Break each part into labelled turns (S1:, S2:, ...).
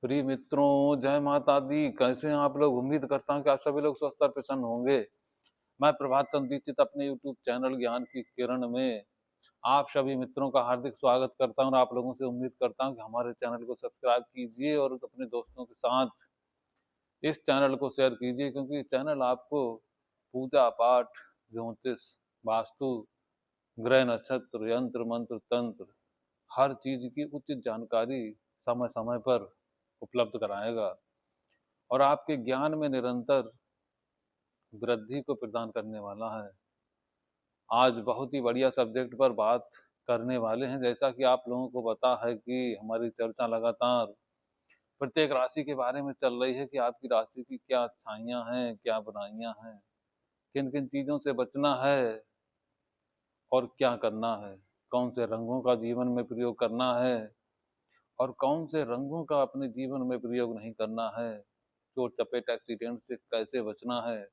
S1: प्रिय मित्रों, जय माता दी। कैसे हैं आप लोग? उम्मीद करता हूँ कि आप सभी लोग स्वस्थ और प्रसन्न होंगे। मैं प्रभात चंद्र दीक्षित अपने यूट्यूब चैनल ज्ञान की किरण में आप सभी मित्रों का हार्दिक स्वागत करता हूँ और आप लोगों से उम्मीद करता हूँ कि हमारे चैनल को सब्सक्राइब कीजिए और अपने दोस्तों के साथ इस चैनल को शेयर कीजिए, क्योंकि ये चैनल आपको पूजा पाठ, ज्योतिष, वास्तु, ग्रह नक्षत्र, यंत्र मंत्र, तंत्र, हर चीज की उचित जानकारी समय समय पर उपलब्ध कराएगा और आपके ज्ञान में निरंतर वृद्धि को प्रदान करने वाला है। आज बहुत ही बढ़िया सब्जेक्ट पर बात करने वाले हैं। जैसा कि आप लोगों को पता है कि हमारी चर्चा लगातार प्रत्येक राशि के बारे में चल रही है कि आपकी राशि की क्या अच्छाइयाँ हैं, क्या बुराइयाँ हैं, किन किन चीजों से बचना है और क्या करना है, कौन से रंगों का जीवन में प्रयोग करना है और कौन से रंगों का अपने जीवन में प्रयोग नहीं करना है, चोट चपेट एक्सीडेंट से कैसे बचना है।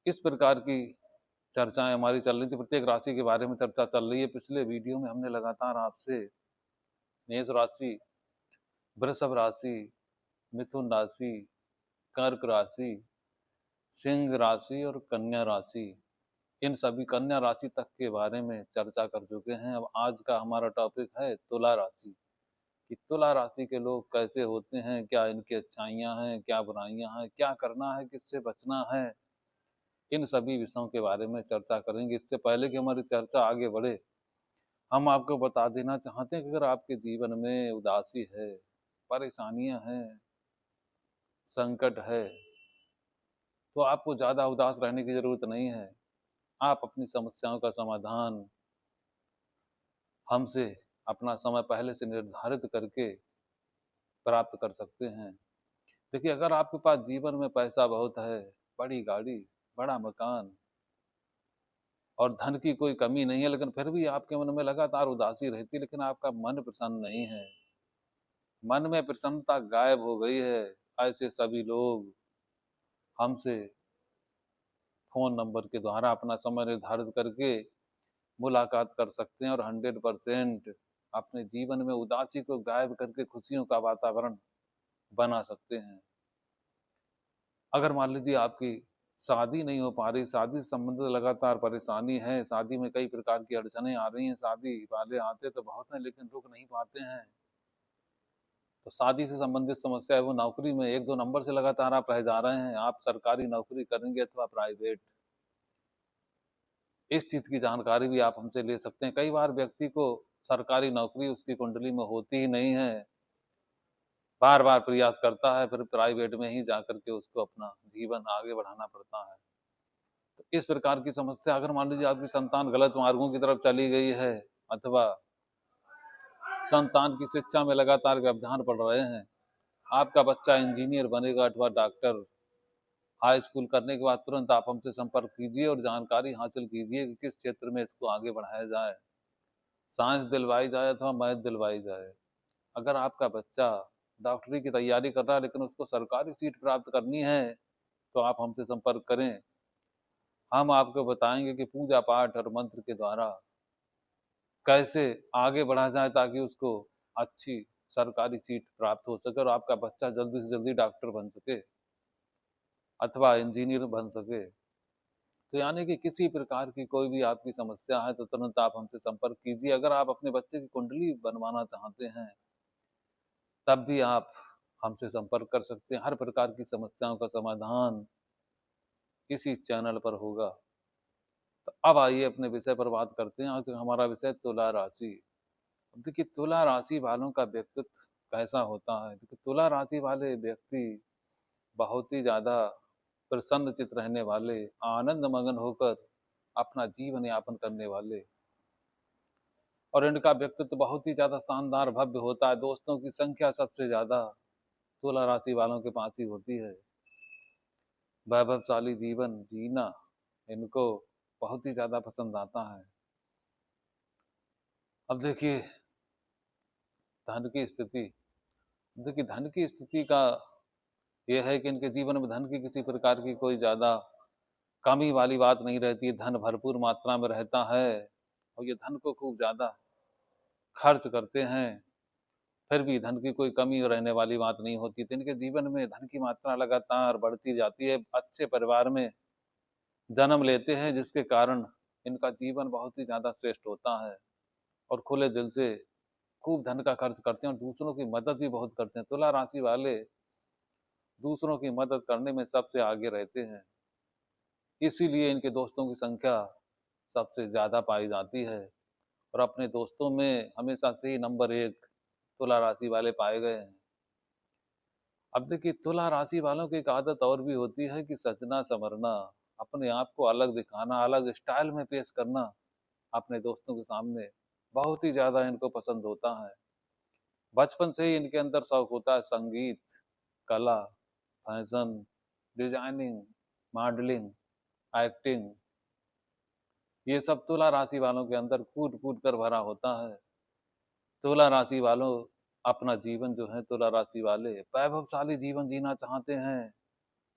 S1: इस प्रकार की चर्चाएं हमारी चल रही थी, प्रत्येक राशि के बारे में चर्चा चल रही है। पिछले वीडियो में हमने लगातार आपसे मेष राशि, वृषभ राशि, मिथुन राशि, कर्क राशि, सिंह राशि और कन्या राशि, इन सभी कन्या राशि तक के बारे में चर्चा कर चुके हैं। अब आज का हमारा टॉपिक है तुला राशि, कि तुला राशि के लोग कैसे होते हैं, क्या इनकी अच्छाइयाँ हैं, क्या बुराइयां हैं, क्या करना है, किससे बचना है, इन सभी विषयों के बारे में चर्चा करेंगे। इससे पहले कि हमारी चर्चा आगे बढ़े, हम आपको बता देना चाहते हैं कि अगर आपके जीवन में उदासी है, परेशानियां हैं, संकट है, तो आपको ज्यादा उदास रहने की जरूरत नहीं है। आप अपनी समस्याओं का समाधान हमसे अपना समय पहले से निर्धारित करके प्राप्त कर सकते हैं। देखिए, अगर आपके पास जीवन में पैसा बहुत है, बड़ी गाड़ी, बड़ा मकान और धन की कोई कमी नहीं है, लेकिन फिर भी आपके मन में लगातार उदासी रहती है, लेकिन आपका मन प्रसन्न नहीं है, मन में प्रसन्नता गायब हो गई है, ऐसे सभी लोग हमसे फोन नंबर के द्वारा अपना समय निर्धारित करके मुलाकात कर सकते हैं और 100% अपने जीवन में उदासी को गायब करके खुशियों का वातावरण बना सकते हैं। अगर मान लीजिए आपकी शादी नहीं हो पा रही, शादी से संबंधित लगातार परेशानी है, शादी में कई प्रकार की अड़चने आ रही हैं, शादी वाले आते तो बहुत हैं लेकिन रुक नहीं पाते हैं, तो शादी से संबंधित समस्या है। वो नौकरी में 1-2 नंबर से लगातार आप रह जा रहे हैं, आप सरकारी नौकरी करेंगे अथवा प्राइवेट, इस चीज की जानकारी भी आप हमसे ले सकते हैं। कई बार व्यक्ति को सरकारी नौकरी उसकी कुंडली में होती ही नहीं है, बार बार प्रयास करता है, फिर प्राइवेट में ही जाकर के उसको अपना जीवन आगे बढ़ाना पड़ता है। तो इस प्रकार की समस्या, अगर मान लीजिए आपकी संतान गलत मार्गों की तरफ चली गई है अथवा संतान की शिक्षा में लगातार व्यवधान पड़ रहे हैं, आपका बच्चा इंजीनियर बनेगा अथवा डॉक्टर, हाई स्कूल करने के बाद तुरंत आप हमसे संपर्क कीजिए और जानकारी हासिल कीजिए कि किस क्षेत्र में इसको आगे बढ़ाया जाए, साइंस दिलवाई जाए अथवा मैथ दिलवाई जाए। अगर आपका बच्चा डॉक्टरी की तैयारी कर रहा है लेकिन उसको सरकारी सीट प्राप्त करनी है, तो आप हमसे संपर्क करें। हम आपको बताएंगे कि पूजा पाठ और मंत्र के द्वारा कैसे आगे बढ़ा जाए ताकि उसको अच्छी सरकारी सीट प्राप्त हो सके और आपका बच्चा जल्दी से जल्दी डॉक्टर बन सके अथवा इंजीनियर बन सके। तो यानी कि किसी प्रकार की कोई भी आपकी समस्या है तो तुरंत आप हमसे संपर्क कीजिए। अगर आप अपने बच्चे की कुंडली बनवाना चाहते हैं, तब भी आप हमसे संपर्क कर सकते हैं। हर प्रकार की समस्याओं का समाधान इसी चैनल पर होगा। तो अब आइए अपने विषय पर बात करते हैं। आज हमारा विषय तुला राशि। अब देखिए, तुला राशि वालों का व्यक्तित्व कैसा होता है। देखिए, तुला राशि वाले व्यक्ति बहुत ही ज्यादा प्रसन्नचित रहने वाले, आनंद मगन होकर अपना जीवन यापन करने वाले, और इनका व्यक्तित्व बहुत ही ज्यादा शानदार भव्य होता है। दोस्तों की संख्या सबसे ज्यादा तुला राशि वालों के पास ही होती है। वैभवशाली जीवन जीना इनको बहुत ही ज्यादा पसंद आता है। अब देखिए, धन की स्थिति, देखिए धन की स्थिति का यह है कि इनके जीवन में धन की किसी प्रकार की कोई ज्यादा कमी वाली बात नहीं रहती है। धन भरपूर मात्रा में रहता है और ये धन को खूब ज्यादा खर्च करते हैं। फिर भी धन की कोई कमी रहने वाली बात नहीं होती। तो इनके जीवन में धन की मात्रा लगातार बढ़ती जाती है। अच्छे परिवार में जन्म लेते हैं, जिसके कारण इनका जीवन बहुत ही ज़्यादा श्रेष्ठ होता है और खुले दिल से खूब धन का खर्च करते हैं और दूसरों की मदद भी बहुत करते हैं। तुला राशि वाले दूसरों की मदद करने में सबसे आगे रहते हैं। इसीलिए इनके दोस्तों की संख्या सबसे ज़्यादा पाई जाती है और अपने दोस्तों में हमेशा से ही नंबर 1 तुला राशि वाले पाए गए हैं। अब देखिए, तुला राशि वालों की एक आदत और भी होती है कि सजना-संवरना, अपने आप को अलग दिखाना, अलग स्टाइल में पेश करना अपने दोस्तों के सामने बहुत ही ज़्यादा इनको पसंद होता है। बचपन से ही इनके अंदर शौक होता है संगीत, कला, फैशन, डिजाइनिंग, मॉडलिंग, एक्टिंग, ये सब तुला राशि वालों के अंदर कूट-कूट कर भरा होता है। तुला राशि वालों अपना जीवन जो है तुला राशि वाले वैभवशाली जीवन जीना चाहते हैं।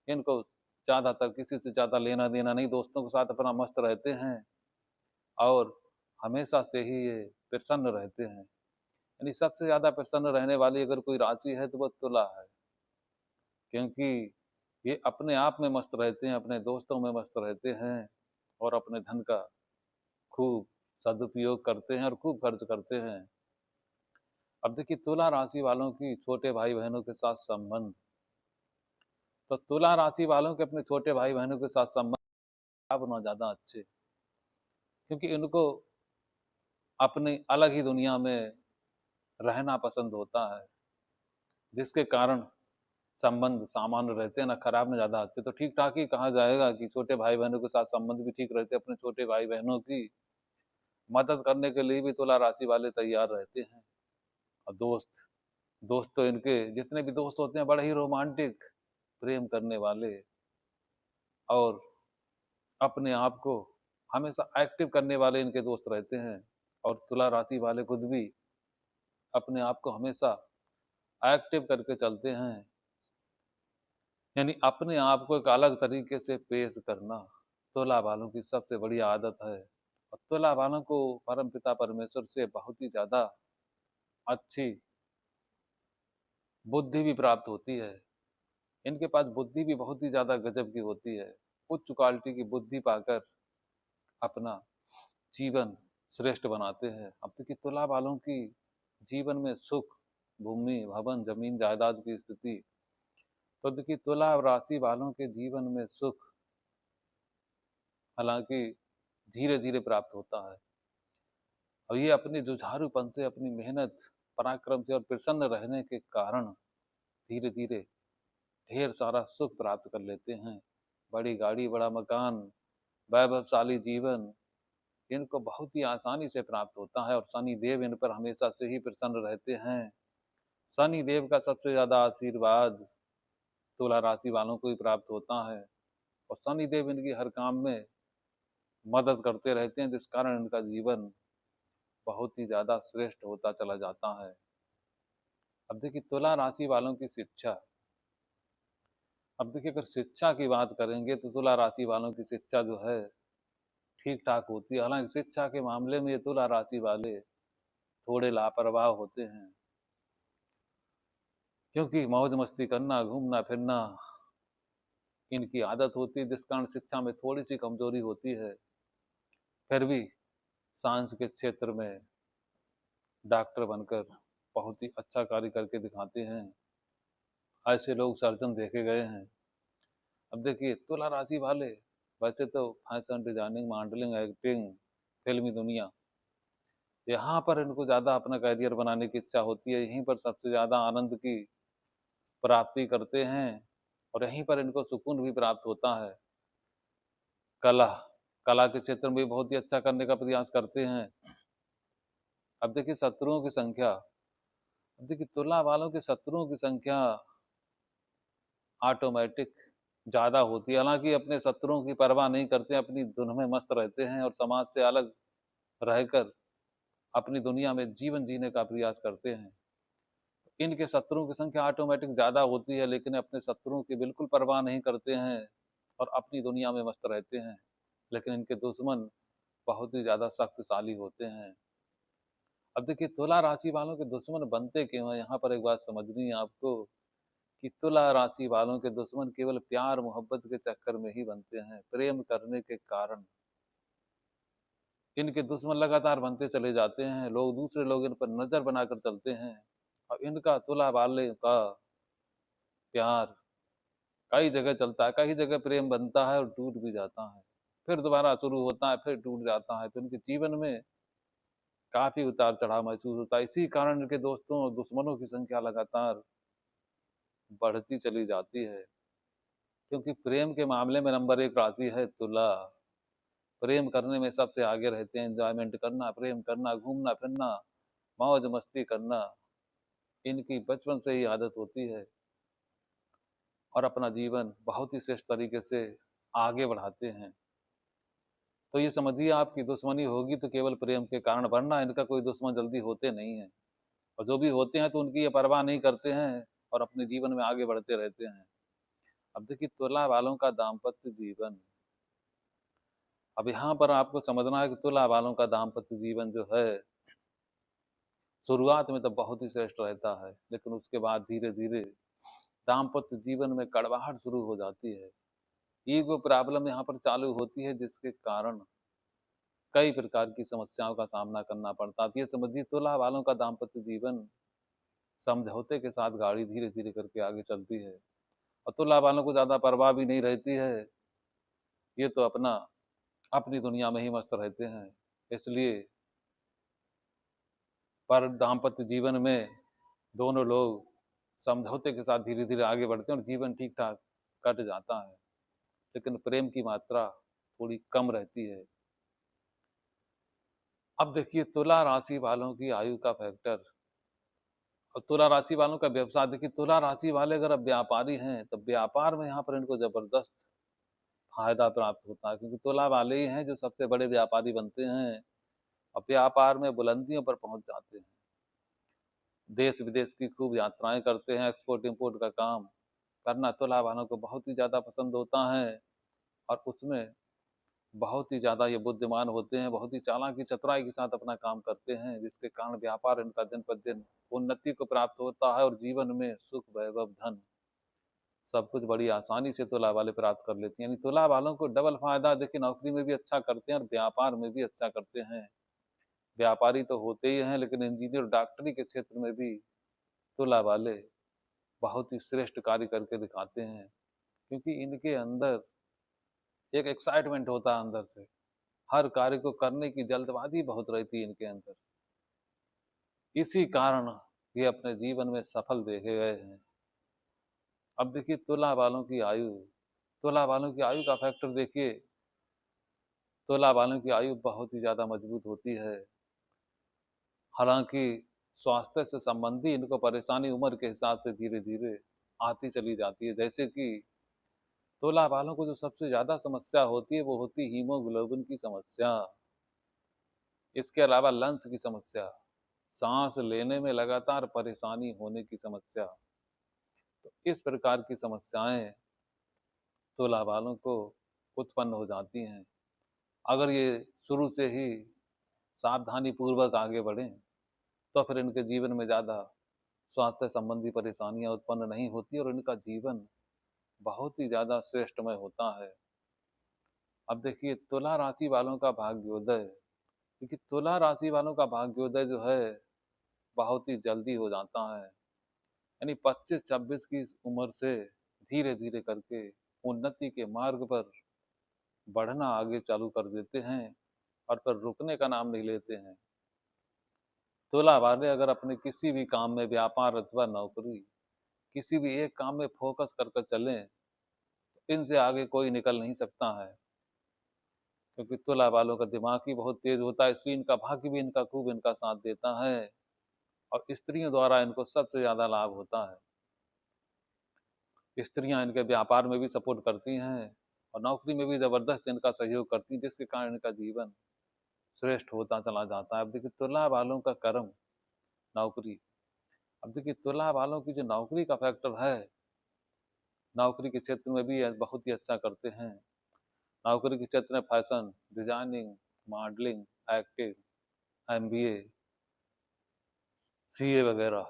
S1: इनको ज़्यादातर किसी से ज़्यादा लेना-देना नहीं, दोस्तों के साथ अपना मस्त रहते हैं और हमेशा से ही ये प्रसन्न रहते हैं। यानी सबसे ज़्यादा प्रसन्न रहने वाली अगर कोई राशि है तो वो तुला है। क्योंकि ये अपने आप में मस्त रहते हैं, अपने दोस्तों में मस्त रहते हैं और अपने धन का खूब सदुपयोग करते हैं और खूब खर्च करते हैं। अब देखिए, तुला राशि वालों की छोटे भाई-बहनों के साथ संबंध, तो तुला राशि वालों के अपने छोटे भाई-बहनों के साथ संबंध अब ना ज़्यादा अच्छे, क्योंकि इनको अपनी अलग ही दुनिया में रहना पसंद होता है, जिसके कारण संबंध सामान्य रहते हैं, ना खराब ना ज़्यादा अच्छे। तो ठीक-ठाक ही कहा जाएगा कि छोटे भाई-बहनों के साथ संबंध भी ठीक रहते हैं। अपने छोटे भाई-बहनों की मदद करने के लिए भी तुला राशि वाले तैयार रहते हैं। और दोस्त दोस्त तो इनके जितने भी दोस्त होते हैं बड़े ही रोमांटिक, प्रेम करने वाले और अपने आप को हमेशा एक्टिव करने वाले इनके दोस्त रहते हैं। और तुला राशि वाले खुद भी अपने आप को हमेशा एक्टिव करके चलते हैं। यानी अपने आप को एक अलग तरीके से पेश करना तुला वालों की सबसे बड़ी आदत है। और तुला वालों को परमपिता परमेश्वर से बहुत ही ज़्यादा अच्छी बुद्धि भी प्राप्त होती है। इनके पास बुद्धि भी बहुत ही ज़्यादा गज़ब की होती है। उच्च क्वालिटी की बुद्धि पाकर अपना जीवन श्रेष्ठ बनाते हैं। अब देखिए, तुला वालों की जीवन में सुख, भूमि, भवन, ज़मीन, जायदाद की स्थिति, तो देखिए तुला राशि वालों के जीवन में सुख हालाँकि धीरे-धीरे प्राप्त होता है। और ये अपने जुझारूपन से, अपनी मेहनत, पराक्रम से और प्रसन्न रहने के कारण धीरे-धीरे ढेर सारा सुख प्राप्त कर लेते हैं। बड़ी गाड़ी, बड़ा मकान, वैभवशाली जीवन इनको बहुत ही आसानी से प्राप्त होता है और शनि देव इन पर हमेशा से ही प्रसन्न रहते हैं। शनि देव का सबसे ज़्यादा आशीर्वाद तुला राशि वालों को ही प्राप्त होता है और शनि देव इनकी हर काम में मदद करते रहते हैं, जिस कारण इनका जीवन बहुत ही ज़्यादा श्रेष्ठ होता चला जाता है। अब देखिए, तुला राशि वालों की शिक्षा, अब देखिए अगर शिक्षा की बात करेंगे तो तुला राशि वालों की शिक्षा जो है ठीक-ठाक होती है। हालाँकि शिक्षा के मामले में ये तुला राशि वाले थोड़े लापरवाह होते हैं, क्योंकि मौज-मस्ती करना, घूमना-फिरना इनकी आदत होती है, जिस कारण शिक्षा में थोड़ी-सी कमज़ोरी होती है। फिर भी साइंस के क्षेत्र में डॉक्टर बनकर बहुत ही अच्छा कार्य करके दिखाते हैं। ऐसे लोग सर्जन देखे गए हैं। अब देखिए, तुला राशि वाले वैसे तो फैशन डिजाइनिंग, मॉडलिंग, एक्टिंग, फ़िल्मी दुनिया, यहाँ पर इनको ज़्यादा अपना करियर बनाने की इच्छा होती है। यहीं पर सबसे ज़्यादा आनंद की प्राप्ति करते हैं और यहीं पर इनको सुकून भी प्राप्त होता है। कला, कला के क्षेत्र में भी बहुत ही अच्छा करने का प्रयास करते हैं। अब देखिए शत्रुओं की संख्या, अब देखिए तुला वालों के शत्रुओं की संख्या ऑटोमैटिक ज़्यादा होती है। हालाँकि अपने शत्रुओं की परवाह नहीं करते, अपनी धुन में मस्त रहते हैं और समाज से अलग रहकर अपनी दुनिया में जीवन जीने का प्रयास करते हैं। इनके शत्रुओं की संख्या ऑटोमैटिक ज़्यादा होती है, लेकिन अपने शत्रुओं की बिल्कुल परवाह नहीं करते हैं और अपनी दुनिया में मस्त रहते हैं। लेकिन इनके दुश्मन बहुत ही ज़्यादा शक्तिशाली होते हैं। अब देखिए तुला राशि वालों के दुश्मन बनते क्यों हैं? यहाँ पर एक बात समझनी है आपको कि तुला राशि वालों के दुश्मन केवल प्यार मोहब्बत के चक्कर में ही बनते हैं, प्रेम करने के कारण इनके दुश्मन लगातार बनते चले जाते हैं, लोग दूसरे लोग इन पर नजर बनाकर चलते हैं और इनका तुला वाले का प्यार कई जगह चलता है, कई जगह प्रेम बनता है और टूट भी जाता है, फिर दोबारा शुरू होता है, फिर टूट जाता है। तो इनके जीवन में काफी उतार चढ़ाव महसूस होता है। इसी कारण इनके दोस्तों और दुश्मनों की संख्या लगातार बढ़ती चली जाती है, क्योंकि प्रेम के मामले में नंबर एक राशि है तुला। प्रेम करने में सबसे आगे रहते हैं, एंजॉयमेंट करना, प्रेम करना, घूमना फिरना, मौज मस्ती करना, इनकी बचपन से ही आदत होती है और अपना जीवन बहुत ही श्रेष्ठ तरीके से आगे बढ़ाते हैं। तो ये समझिए आपकी दुश्मनी होगी तो केवल प्रेम के कारण, वरना इनका कोई दुश्मन जल्दी होते नहीं है, और जो भी होते हैं तो उनकी ये परवाह नहीं करते हैं और अपने जीवन में आगे बढ़ते रहते हैं। अब देखिए तुला वालों का दाम्पत्य जीवन, अब यहाँ पर आपको समझना है कि तुला वालों का दाम्पत्य जीवन जो है शुरुआत में तो बहुत ही श्रेष्ठ रहता है, लेकिन उसके बाद धीरे धीरे दाम्पत्य जीवन में कड़वाहट शुरू हो जाती है। ईगो प्रॉब्लम यहाँ पर चालू होती है, जिसके कारण कई प्रकार की समस्याओं का सामना करना पड़ता है। तो ये समझिए तुला वालों का दाम्पत्य जीवन समझौते के साथ गाड़ी धीरे धीरे करके आगे चलती है और तुला वालों को ज्यादा परवाह भी नहीं रहती है, ये तो अपनी दुनिया में ही मस्त रहते हैं। इसलिए पर दाम्पत्य जीवन में दोनों लोग समझौते के साथ धीरे धीरे आगे बढ़ते हैं और जीवन ठीक ठाक कट जाता है, लेकिन प्रेम की मात्रा थोड़ी कम रहती है। अब देखिए तुला राशि वालों की आयु का फैक्टर और तुला राशि वालों का व्यवसाय। देखिए तुला राशि वाले अगर अब व्यापारी हैं तो व्यापार में यहाँ पर इनको जबरदस्त फायदा प्राप्त होता है, क्योंकि तुला वाले ही हैं जो सबसे बड़े व्यापारी बनते हैं और व्यापार में बुलंदियों पर पहुंच जाते हैं। देश विदेश की खूब यात्राएं करते हैं, एक्सपोर्ट इंपोर्ट का काम करना तुला वालों को बहुत ही ज्यादा पसंद होता है और उसमें बहुत ही ज्यादा ये बुद्धिमान होते हैं, बहुत ही चालाकी चतुराई के साथ अपना काम करते हैं, जिसके कारण व्यापार इनका दिन प्रतिदिन उन्नति को प्राप्त होता है और जीवन में सुख वैभव धन सब कुछ बड़ी आसानी से तुला वाले प्राप्त कर लेते हैं। यानी तुला वालों को डबल फायदा, देखिए नौकरी में भी अच्छा करते हैं और व्यापार में भी अच्छा करते हैं। व्यापारी तो होते ही हैं, लेकिन इंजीनियर डॉक्टरी के क्षेत्र में भी तुला वाले बहुत ही श्रेष्ठ कार्य करके दिखाते हैं, क्योंकि इनके अंदर एक एक्साइटमेंट होता है अंदर से, हर कार्य को करने की जल्दबाजी बहुत रहती है इनके अंदर। इसी कारण ये अपने जीवन में सफल देखे गए हैं। अब देखिए तुला वालों की आयु का फैक्टर देखिए, तुला वालों की आयु बहुत ही ज्यादा मजबूत होती है। हालांकि स्वास्थ्य से संबंधी इनको परेशानी उम्र के हिसाब से धीरे धीरे आती चली जाती है। जैसे कि तुला वालों को जो सबसे ज्यादा समस्या होती है वो होती है हीमोग्लोबिन की समस्या। इसके अलावा लंग्स की समस्या, सांस लेने में लगातार परेशानी होने की समस्या। तो इस प्रकार की समस्याएं तुला वालों को उत्पन्न हो जाती हैं। अगर ये शुरू से ही सावधानी पूर्वक आगे बढ़ें तो फिर इनके जीवन में ज्यादा स्वास्थ्य संबंधी परेशानियां उत्पन्न नहीं होती और इनका जीवन बहुत ही ज्यादा श्रेष्ठमय होता है। अब देखिए तुला राशि वालों का भाग्योदय, क्योंकि तुला राशि वालों का भाग्योदय जो है बहुत ही जल्दी हो जाता है। यानी 25-26 की उम्र से धीरे धीरे करके उन्नति के मार्ग पर बढ़ना आगे चालू कर देते हैं और फिर रुकने का नाम नहीं लेते हैं। तुला वाले अगर अपने किसी भी काम में, व्यापार अथवा नौकरी, किसी भी एक काम में फोकस कर कर चलें, इनसे आगे कोई निकल नहीं सकता है, क्योंकि तुला वालों का दिमाग ही बहुत तेज होता है, इसलिए इनका भाग्य भी इनका खूब इनका साथ देता है और स्त्रियों द्वारा इनको सबसे ज्यादा लाभ होता है। स्त्रियां इनके व्यापार में भी सपोर्ट करती हैं और नौकरी में भी जबरदस्त इनका सहयोग करती हैं, जिसके कारण इनका जीवन श्रेष्ठ होता चला जाता है। अब देखिए तुला वालों का कर्म, नौकरी। अब देखिए तुला वालों की जो नौकरी का फैक्टर है, नौकरी के क्षेत्र में भी बहुत ही अच्छा करते हैं। नौकरी के क्षेत्र में fashion designing, modelling, acting, MBA, CA वगैरह,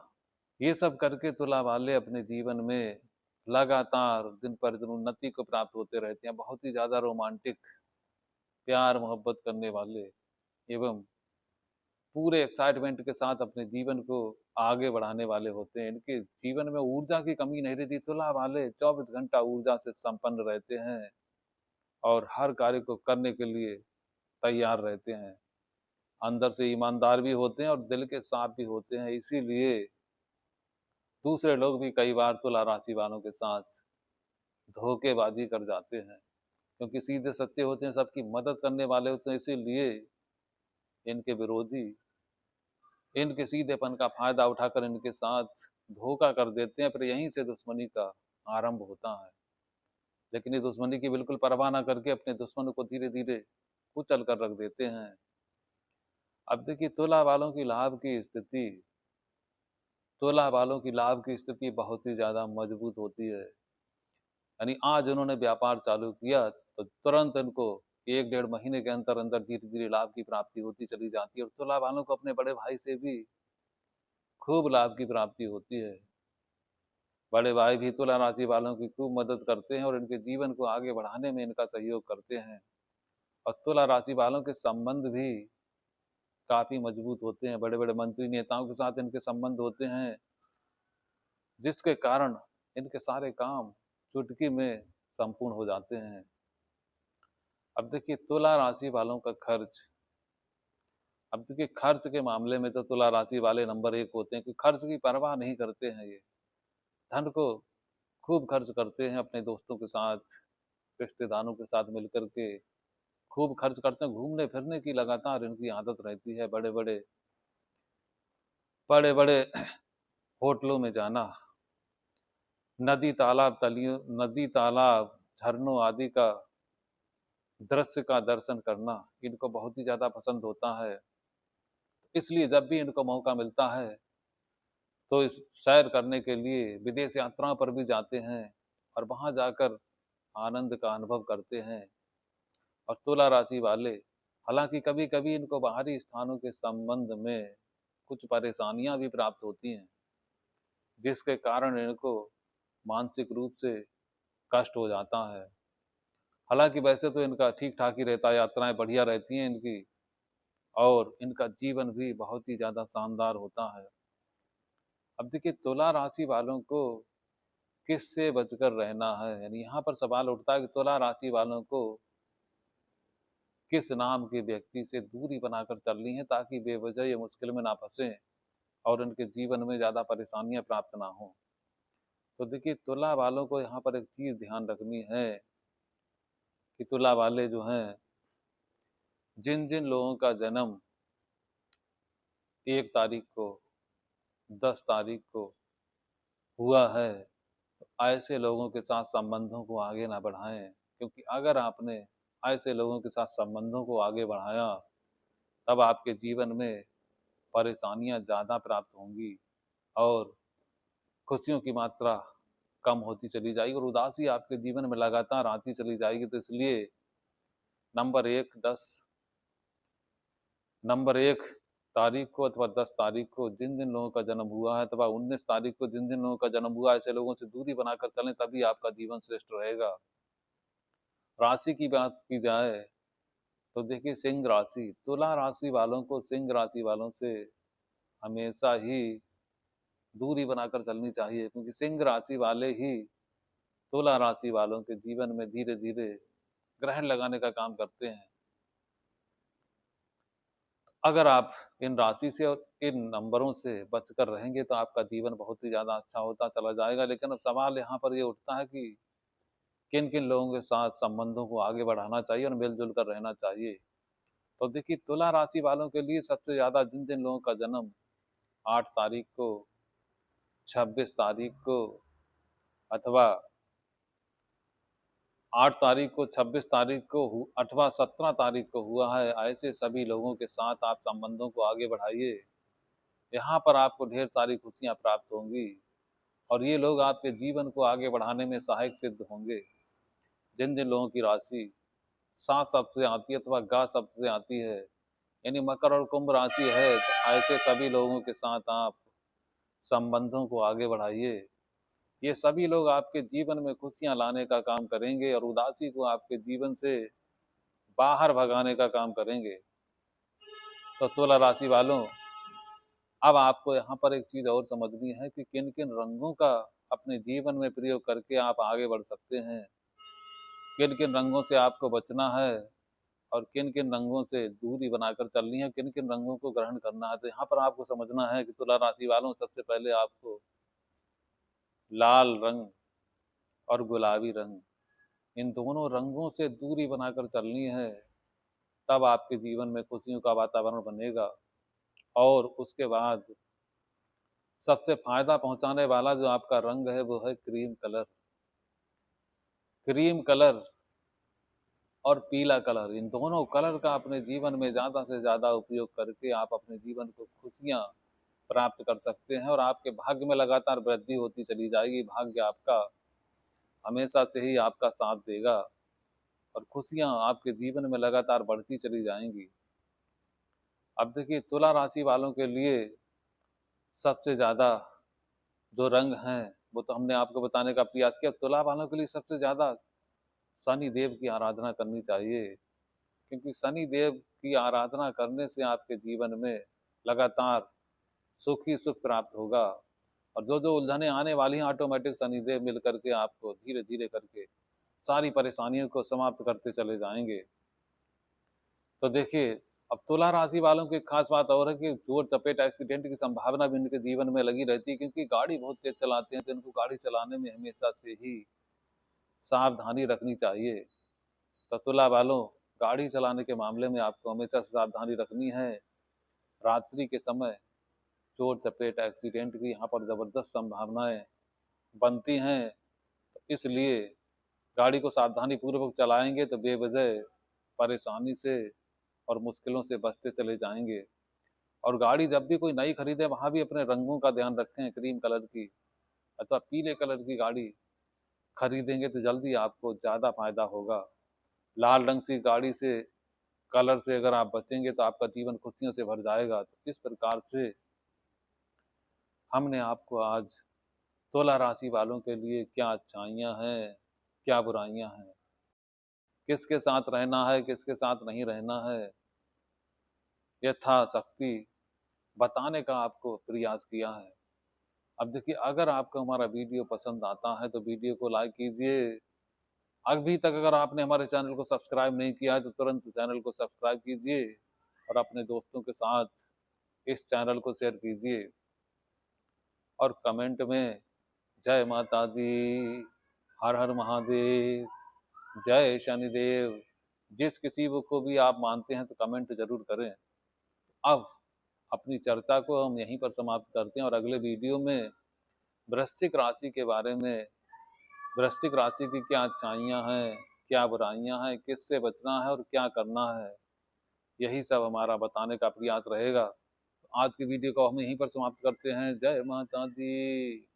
S1: ये सब करके तुला वाले अपने जीवन में लगातार दिन पर दिन उन्नति को प्राप्त होते रहते हैं। बहुत ही ज़्यादा रोमांटिक, प्यार मोहब्बत करने वाले एवं पूरे एक्साइटमेंट के साथ अपने जीवन को आगे बढ़ाने वाले होते हैं। इनके जीवन में ऊर्जा की कमी नहीं रहती। तुला वाले 24 घंटा ऊर्जा से संपन्न रहते हैं और हर कार्य को करने के लिए तैयार रहते हैं। अंदर से ईमानदार भी होते हैं और दिल के साफ भी होते हैं। इसीलिए दूसरे लोग भी कई बार तुला राशि वालों के साथ धोखेबाजी कर जाते हैं, क्योंकि सीधे सच्चे होते हैं, सबकी मदद करने वाले होते हैं। इसीलिए इनके विरोधी इनके सीधेपन का फायदा उठाकर इनके साथ धोखा कर देते हैं। फिर यहीं से दुश्मनी का आरंभ होता है। लेकिन ये दुश्मनी की बिल्कुल परवाह ना करके अपने दुश्मन को धीरे धीरे कुचल कर रख देते हैं। अब देखिए, तुला वालों की लाभ की स्थिति बहुत ही ज्यादा मजबूत होती है। यानी आज उन्होंने व्यापार चालू किया तो तुरंत इनको 1 डेढ़ महीने के अंदर अंदर धीरे धीरे लाभ की प्राप्ति होती चली जाती है। और तुला वालों को अपने बड़े भाई से भी खूब लाभ की प्राप्ति होती है। बड़े भाई भी तुला राशि वालों की खूब मदद करते हैं और इनके जीवन को आगे बढ़ाने में इनका सहयोग करते हैं। और तुला राशि वालों के संबंध भी काफी मजबूत होते हैं। बड़े बड़े मंत्री नेताओं के साथ इनके संबंध होते हैं, जिसके कारण इनके सारे काम चुटकी में संपूर्ण हो जाते हैं। अब देखिए, तुला राशि वालों का खर्च। अब देखिए, खर्च के मामले में तो तुला राशि वाले नंबर 1 होते हैं कि खर्च की परवाह नहीं करते हैं। ये धन को खूब खर्च करते हैं, अपने दोस्तों के साथ, रिश्तेदारों के साथ मिलकर के खूब खर्च करते हैं। घूमने फिरने की लगातार इनकी आदत रहती है। बड़े बड़े बड़े बड़े होटलों में जाना, नदी तालाब झरनों आदि का दृश्य का दर्शन करना इनको बहुत ही ज्यादा पसंद होता है। इसलिए जब भी इनको मौका मिलता है तो इस सैर करने के लिए विदेश यात्राओं पर भी जाते हैं और वहां जाकर आनंद का अनुभव करते हैं। और तुला राशि वाले, हालांकि कभी कभी इनको बाहरी स्थानों के संबंध में कुछ परेशानियां भी प्राप्त होती हैं, जिसके कारण इनको मानसिक रूप से कष्ट हो जाता है। हालांकि वैसे तो इनका ठीक ठाक ही रहता है, यात्राएं बढ़िया रहती हैं इनकी और इनका जीवन भी बहुत ही ज्यादा शानदार होता है। अब देखिए, तुला राशि वालों को किससे बचकर रहना है, यानी यहाँ पर सवाल उठता है कि तुला राशि वालों को किस नाम के व्यक्ति से दूरी बनाकर चलनी है ताकि बेवजह ये मुश्किल में ना फंसे और उनके जीवन में ज्यादा परेशानियां प्राप्त ना हो। तो देखिए, तुला वालों को यहाँ पर एक चीज ध्यान रखनी है कि तुला वाले जो हैं, जिन जिन लोगों का जन्म 1 तारीख को, 10 तारीख को हुआ है, तो ऐसे लोगों के साथ संबंधों को आगे ना बढ़ाएं। क्योंकि अगर आपने ऐसे लोगों के साथ संबंधों को आगे बढ़ाया, तब आपके जीवन में परेशानियां ज्यादा प्राप्त होंगी और खुशियों की मात्रा कम होती चली जाएगी और उदासी आपके जीवन में लगातार आती चली जाएगी। तो इसलिए नंबर एक दस नंबर 1 तारीख को अथवा 10 तारीख को जिन जिन लोगों का जन्म हुआ है, अथवा 19 तारीख को जिन जिन लोगों का जन्म हुआ है, ऐसे लोगों से दूरी बनाकर चलें, तभी आपका जीवन श्रेष्ठ रहेगा। राशि की बात की जाए तो देखिए, सिंह राशि, तुला राशि वालों को सिंह राशि वालों से हमेशा ही दूरी बनाकर चलनी चाहिए, क्योंकि सिंह राशि वाले ही तुला राशि वालों के जीवन में धीरे धीरे ग्रहण लगाने का काम करते हैं। अगर आप इन राशि से और इन नंबरों से बचकर रहेंगे तो आपका जीवन बहुत ही ज्यादा अच्छा होता चला जाएगा। लेकिन अब सवाल यहाँ पर ये उठता है कि किन किन लोगों के साथ संबंधों को आगे बढ़ाना चाहिए और मिलजुल कर रहना चाहिए। तो देखिए, तुला राशि वालों के लिए सबसे ज्यादा जिन जिन लोगों का जन्म 8 तारीख को, 26 तारीख को अथवा 8 तारीख को, 26 तारीख को अथवा 17 तारीख को हुआ है, ऐसे सभी लोगों के साथ आप संबंधों को आगे बढ़ाइए। यहाँ पर आपको ढेर सारी खुशियां प्राप्त होंगी और ये लोग आपके जीवन को आगे बढ़ाने में सहायक सिद्ध होंगे। जिन जिन लोगों की राशि सा शब्द से आती है अथवा गा शब्द से आती है, यानी मकर और कुंभ राशि है, तो ऐसे सभी लोगों के साथ आप संबंधों को आगे बढ़ाइए। ये सभी लोग आपके जीवन में खुशियां लाने का काम करेंगे और उदासी को आपके जीवन से बाहर भगाने का काम करेंगे। तो तुला राशि वालों, अब आपको यहाँ पर एक चीज और समझनी है कि किन किन रंगों का अपने जीवन में प्रयोग करके आप आगे बढ़ सकते हैं, किन किन रंगों से आपको बचना है और किन किन रंगों से दूरी बनाकर चलनी है, किन किन रंगों को ग्रहण करना है। तो यहाँ पर आपको समझना है कि तुला राशि वालों, सबसे पहले आपको लाल रंग और गुलाबी रंग, इन दोनों रंगों से दूरी बनाकर चलनी है। तब आपके जीवन में खुशियों का वातावरण बनेगा। और उसके बाद सबसे फायदा पहुंचाने वाला जो आपका रंग है वो है क्रीम कलर। क्रीम कलर और पीला कलर, इन दोनों कलर का अपने जीवन में ज्यादा से ज्यादा उपयोग करके आप अपने जीवन को खुशियां प्राप्त कर सकते हैं और आपके भाग्य में लगातार वृद्धि होती चली जाएगी। भाग्य आपका हमेशा से ही आपका साथ देगा और खुशियां आपके जीवन में लगातार बढ़ती चली जाएंगी। अब देखिए, तुला राशि वालों के लिए सबसे ज्यादा जो रंग हैं वो तो हमने आपको बताने का प्रयास किया। तुला वालों के लिए सबसे ज्यादा शनि देव की आराधना करनी चाहिए, क्योंकि शनि देव की आराधना करने से आपके जीवन में लगातार सुख ही सुख प्राप्त होगा। और जो जो उलझने आने वाली हैं, ऑटोमेटिक शनिदेव मिल करके आपको धीरे धीरे करके सारी परेशानियों को समाप्त करते चले जाएंगे। तो देखिए, अब तुला राशि वालों की एक खास बात और है कि चोट चपेट एक्सीडेंट की संभावना भी इनके जीवन में लगी रहती है, क्योंकि गाड़ी बहुत तेज चलाते हैं। तो इनको गाड़ी चलाने में हमेशा से ही सावधानी रखनी चाहिए। तो तुला वालों, गाड़ी चलाने के मामले में आपको हमेशा से सावधानी रखनी है। रात्रि के समय चोट चपेट एक्सीडेंट की यहाँ पर जबरदस्त संभावनाएं बनती हैं। तो इसलिए गाड़ी को सावधानी पूर्वक चलाएंगे तो बेवजह परेशानी से और मुश्किलों से बचते चले जाएंगे। और गाड़ी जब भी कोई नई खरीदे, वहां भी अपने रंगों का ध्यान रखें। क्रीम कलर की अथवा पीले कलर की गाड़ी खरीदेंगे तो जल्दी आपको ज्यादा फायदा होगा। लाल रंग की गाड़ी से, कलर से अगर आप बचेंगे तो आपका जीवन खुशियों से भर जाएगा। तो इस प्रकार से हमने आपको आज तुला राशि वालों के लिए क्या अच्छाइयां हैं, क्या बुराइयां हैं, किसके साथ रहना है, किसके साथ नहीं रहना है, यथाशक्ति बताने का आपको प्रयास किया है। अब देखिए, अगर आपको हमारा वीडियो पसंद आता है तो वीडियो को लाइक कीजिए। अभी तक अगर आपने हमारे चैनल को सब्सक्राइब नहीं किया है तो तुरंत चैनल को सब्सक्राइब कीजिए और अपने दोस्तों के साथ इस चैनल को शेयर कीजिए। और कमेंट में जय माता दी, हर हर महादेव, जय शनिदेव, जिस किसी को भी आप मानते हैं तो कमेंट जरूर करें। अब अपनी चर्चा को हम यहीं पर समाप्त करते हैं और अगले वीडियो में वृश्चिक राशि के बारे में, वृश्चिक राशि की क्या अच्छाइयाँ हैं, क्या बुराइयां हैं, किससे बचना है और क्या करना है, यही सब हमारा बताने का प्रयास रहेगा। आज की वीडियो को हम यहीं पर समाप्त करते हैं। जय माता दी।